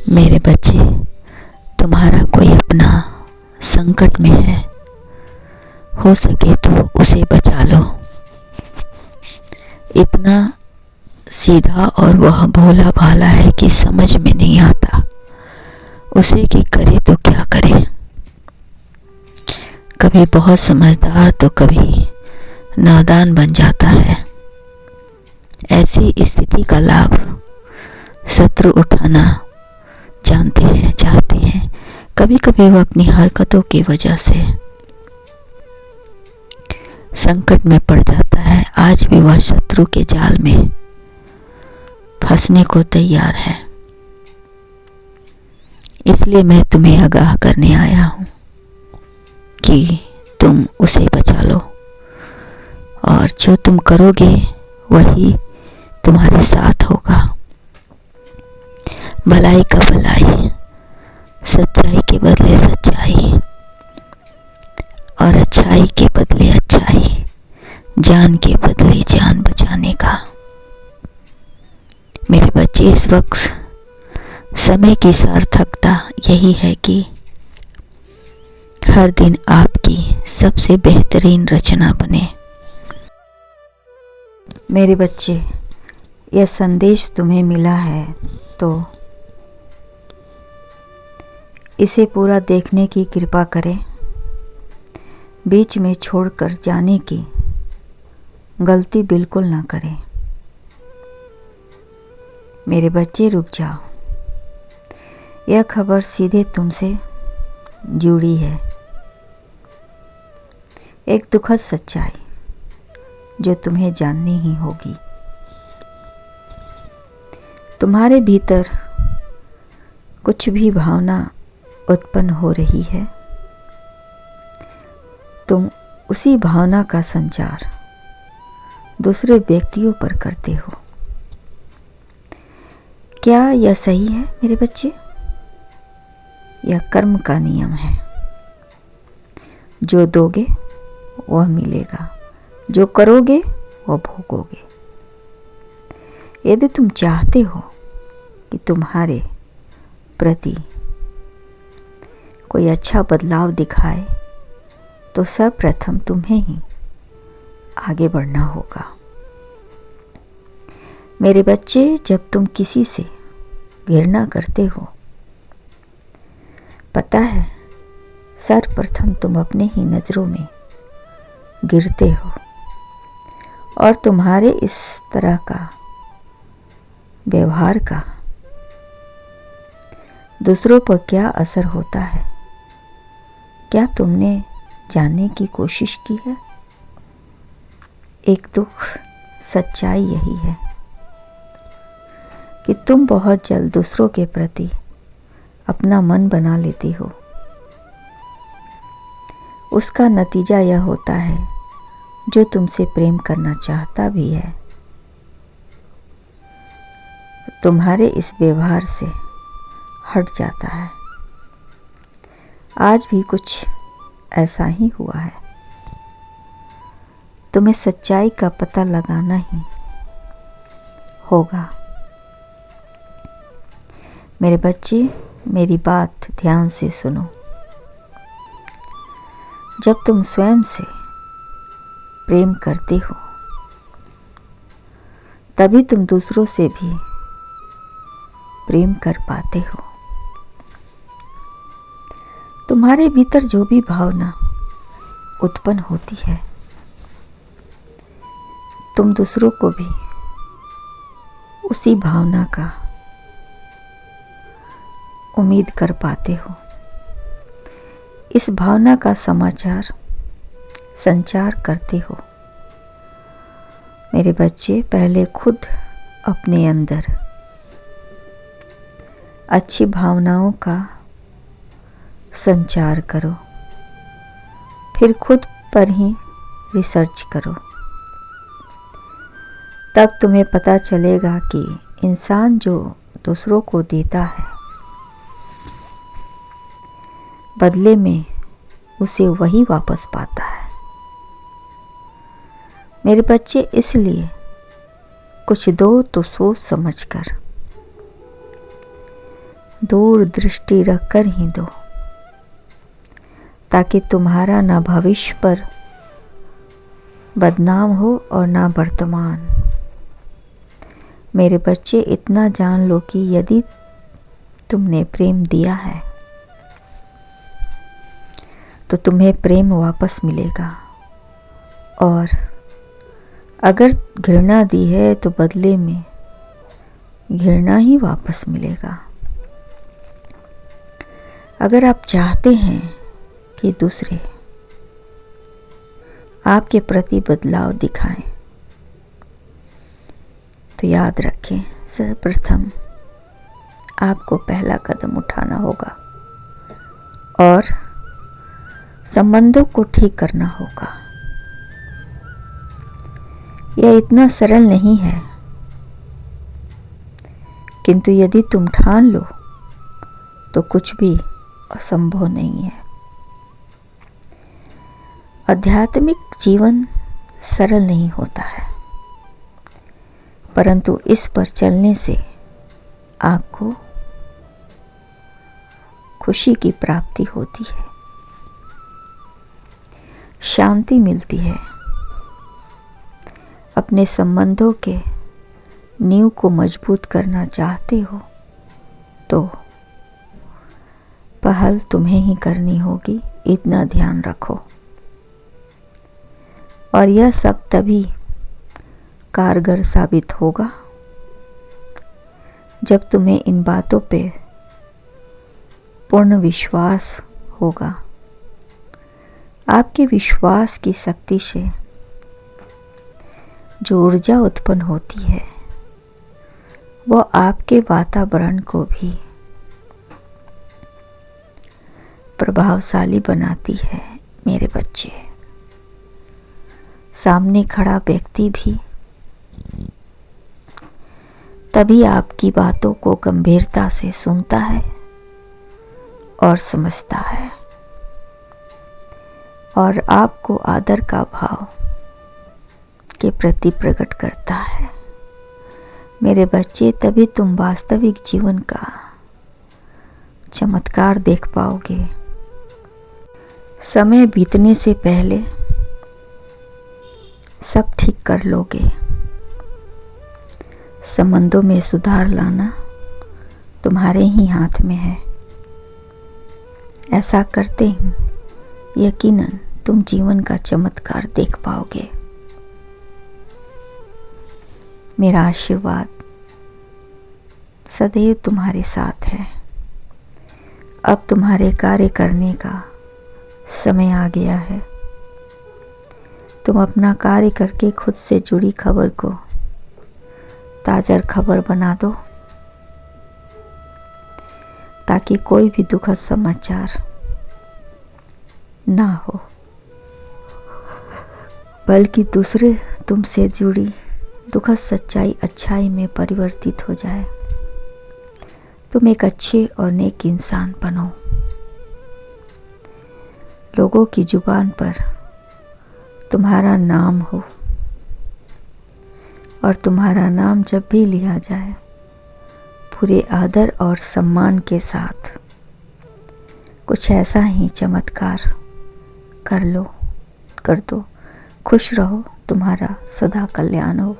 मेरे बच्चे, तुम्हारा कोई अपना संकट में है, हो सके तो उसे बचा लो। इतना सीधा और वह भोला भाला है कि समझ में नहीं आता उसे कि करे तो क्या करे। कभी बहुत समझदार तो कभी नादान बन जाता है। ऐसी स्थिति का लाभ शत्रु उठाना चाहते हैं। कभी कभी वह अपनी हरकतों की वजह से संकट में पड़ जाता है। आज भी वह शत्रु के जाल में फंसने को तैयार है। इसलिए मैं तुम्हें आगाह करने आया हूं कि तुम उसे बचा लो, और जो तुम करोगे वही तुम्हारे साथ होगा। भलाई का भलाई, सच्चाई के बदले सच्चाई, और अच्छाई के बदले अच्छाई, जान के बदले जान बचाने का। मेरे बच्चे, इस वक्त समय की सार्थकता यही है कि हर दिन आपकी सबसे बेहतरीन रचना बने। मेरे बच्चे, यह संदेश तुम्हें मिला है तो इसे पूरा देखने की कृपा करें। बीच में छोड़कर जाने की गलती बिल्कुल ना करें। मेरे बच्चे, रुक जाओ। यह खबर सीधे तुमसे जुड़ी है। एक दुखद सच्चाई जो तुम्हें जाननी ही होगी। तुम्हारे भीतर कुछ भी भावना उत्पन्न हो रही है, तुम उसी भावना का संचार दूसरे व्यक्तियों पर करते हो। क्या यह सही है मेरे बच्चे? यह कर्म का नियम है। जो दोगे वह मिलेगा, जो करोगे वह भोगोगे। यदि तुम चाहते हो कि तुम्हारे प्रति कोई अच्छा बदलाव दिखाए तो सर्वप्रथम तुम्हें ही आगे बढ़ना होगा। मेरे बच्चे, जब तुम किसी से घृणा करते हो, पता है सर्वप्रथम तुम अपने ही नज़रों में गिरते हो, और तुम्हारे इस तरह का व्यवहार का दूसरों पर क्या असर होता है, क्या तुमने जानने की कोशिश की है? एक दुख सच्चाई यही है कि तुम बहुत जल्द दूसरों के प्रति अपना मन बना लेती हो। उसका नतीजा यह होता है, जो तुमसे प्रेम करना चाहता भी है तुम्हारे इस व्यवहार से हट जाता है। आज भी कुछ ऐसा ही हुआ है। तुम्हें सच्चाई का पता लगाना ही होगा। मेरे बच्चे, मेरी बात ध्यान से सुनो। जब तुम स्वयं से प्रेम करते हो, तभी तुम दूसरों से भी प्रेम कर पाते हो। तुम्हारे भीतर जो भी भावना उत्पन्न होती है, तुम दूसरों को भी उसी भावना का उम्मीद कर पाते हो। इस भावना का संचार करते हो। मेरे बच्चे, पहले खुद अपने अंदर अच्छी भावनाओं का संचार करो, फिर खुद पर ही रिसर्च करो। तब तुम्हें पता चलेगा कि इंसान जो दूसरों को देता है, बदले में उसे वही वापस पाता है। मेरे बच्चे, इसलिए कुछ दो तो सोच समझकर, दूर दृष्टि रखकर ही दो, ताकि तुम्हारा ना भविष्य पर बदनाम हो और ना वर्तमान। मेरे बच्चे, इतना जान लो कि यदि तुमने प्रेम दिया है तो तुम्हें प्रेम वापस मिलेगा, और अगर घृणा दी है तो बदले में घृणा ही वापस मिलेगा। अगर आप चाहते हैं कि दूसरे आपके प्रति बदलाव दिखाएं, तो याद रखें, सर्वप्रथम आपको पहला कदम उठाना होगा और संबंधों को ठीक करना होगा। यह इतना सरल नहीं है, किंतु यदि तुम ठान लो तो कुछ भी असंभव नहीं है। आध्यात्मिक जीवन सरल नहीं होता है, परंतु इस पर चलने से आपको खुशी की प्राप्ति होती है, शांति मिलती है। अपने संबंधों के नींव को मजबूत करना चाहते हो तो पहल तुम्हें ही करनी होगी, इतना ध्यान रखो। और यह सब तभी कारगर साबित होगा जब तुम्हें इन बातों पे पूर्ण विश्वास होगा। आपके विश्वास की शक्ति से जो ऊर्जा उत्पन्न होती है वह आपके वातावरण को भी प्रभावशाली बनाती है। मेरे बच्चे, सामने खड़ा व्यक्ति भी तभी आपकी बातों को गंभीरता से सुनता है और समझता है, और आपको आदर का भाव के प्रति प्रकट करता है। मेरे बच्चे, तभी तुम वास्तविक जीवन का चमत्कार देख पाओगे। समय बीतने से पहले सब ठीक कर लोगे। संबंधों में सुधार लाना तुम्हारे ही हाथ में है। ऐसा करते ही यकीनन तुम जीवन का चमत्कार देख पाओगे। मेरा आशीर्वाद सदैव तुम्हारे साथ है। अब तुम्हारे कार्य करने का समय आ गया है। तुम अपना कार्य करके खुद से जुड़ी खबर को ताज़ा खबर बना दो, ताकि कोई भी दुखद समाचार ना हो, बल्कि दूसरे तुमसे जुड़ी दुखद सच्चाई अच्छाई में परिवर्तित हो जाए। तुम एक अच्छे और नेक इंसान बनो। लोगों की जुबान पर तुम्हारा नाम हो, और तुम्हारा नाम जब भी लिया जाए पूरे आदर और सम्मान के साथ कुछ ऐसा ही चमत्कार कर दो। खुश रहो। तुम्हारा सदा कल्याण हो।